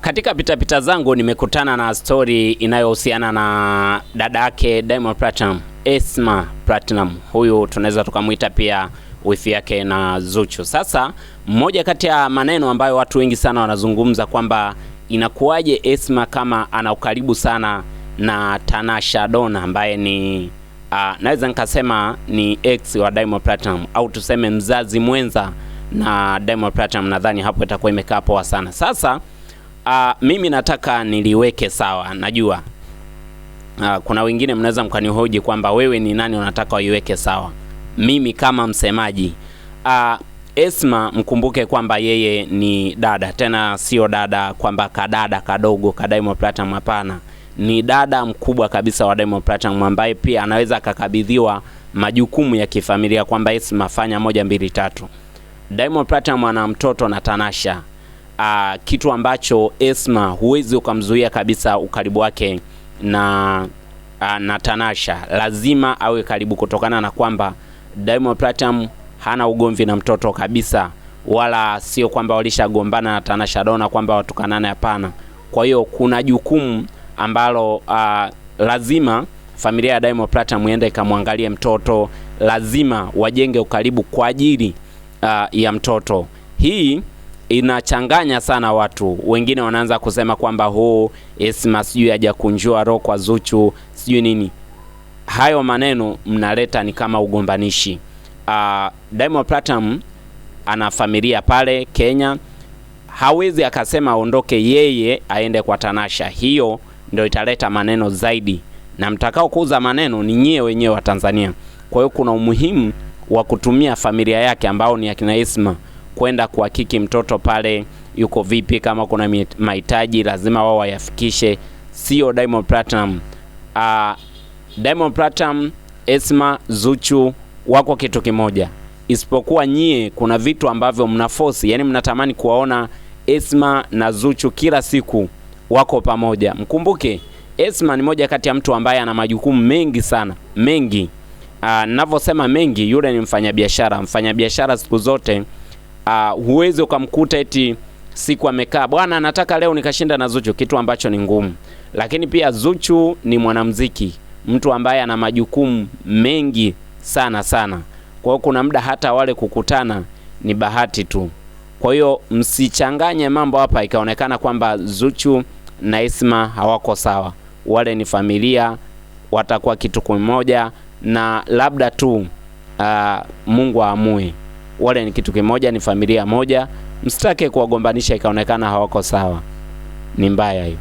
Katika pitapita zangu nimekutana na story inayohusiana na dadake Diamond Platinum, Esma Platinum. Huyu tunaweza tukamuita pia wifi yake na Zuchu. Sasa mmoja kati ya maneno ambayo watu wengi sana wanazungumza kwamba inakuwaje Esma kama ana ukaribu sana na Tanasha Donna ambaye ni naweza nikasema ni ex wa Diamond Platinum au tuseme mzazi mwenza na Diamond Platinum. Nadhani hapo itakuwa imekaa poa sana. Sasa mimi nataka niliweke sawa. Najua kuna wengine mnaweza mkanihoji kwamba wewe ni nani unataka waiweke sawa. Mimi kama msemaji, Esma mkumbuke kwamba yeye ni dada, tena sio dada kwamba kadada kadogo ka Diamond Platinum, hapana. Ni dada mkubwa kabisa wa Diamond Platinum ambaye pia anaweza akakabidhiwa majukumu ya kifamilia kwamba Esma fanya 1 2 3. Diamond Platinum ana mtoto na Tanasha. Kitu ambacho Esma huwezi ukamzuia kabisa ukaribu wake na Tanasha. Lazima awe karibu kutokana na kwamba Diamond Platinum hana ugomvi na mtoto kabisa, wala sio kwamba walishagombana na Tanasha Donna kwamba watukanane, hapana. Kwa hiyo kuna jukumu ambalo lazima familia ya Diamond Platinum iende ikamwangalie mtoto, lazima wajenge ukaribu kwa ajili ya mtoto. Hii inachanganya sana watu. Wengine wanaanza kusema kwamba Esma sijui hajakunjua roho kwa Zuchu sijui nini. Hayo maneno mnaleta ni kama ugombanishi. Diamond Platinum ana familia pale Kenya, hawezi akasema aondoke yeye aende kwa Tanasha. Hiyo ndio italeta maneno zaidi, na mtakao kuuza maneno ni nyewe wenyewe wa Tanzania. Kwa hiyo kuna umuhimu wa kutumia familia yake ambao ni akina Esma kwenda kuhakiki mtoto pale yuko vipi, kama kuna mahitaji lazima wao wayafikishe, sio Diamond Platinum. Diamond Platinum, Esma, Zuchu wako kitu kimoja, isipokuwa nyie kuna vitu ambavyo mnaforce, yani mnatamani kuwaona Esma na Zuchu kila siku wako pamoja. Mkumbuke Esma ni moja kati ya mtu ambaye ana majukumu mengi sana, mengi. Ninavyosema mengi, yule ni mfanyabiashara. Mfanyabiashara siku zote huwezi ukamkuta eti siku amekaa bwana nataka leo nikashinda na Zuchu, kitu ambacho ni ngumu. Lakini pia Zuchu ni mwanamuziki, mtu ambaye ana majukumu mengi sana sana. Kwa hiyo kuna muda hata wale kukutana ni bahati tu. Kwa hiyo msichanganye mambo hapa ikaonekana kwamba Zuchu na Esma hawako sawa. Wale ni familia, watakuwa kitu kimoja, na labda tu Mungu aamue. Wale ni kitu kimoja, ni familia moja. Msitake kuwagombanisha ikaonekana hawako sawa. Ni mbaya hiyo.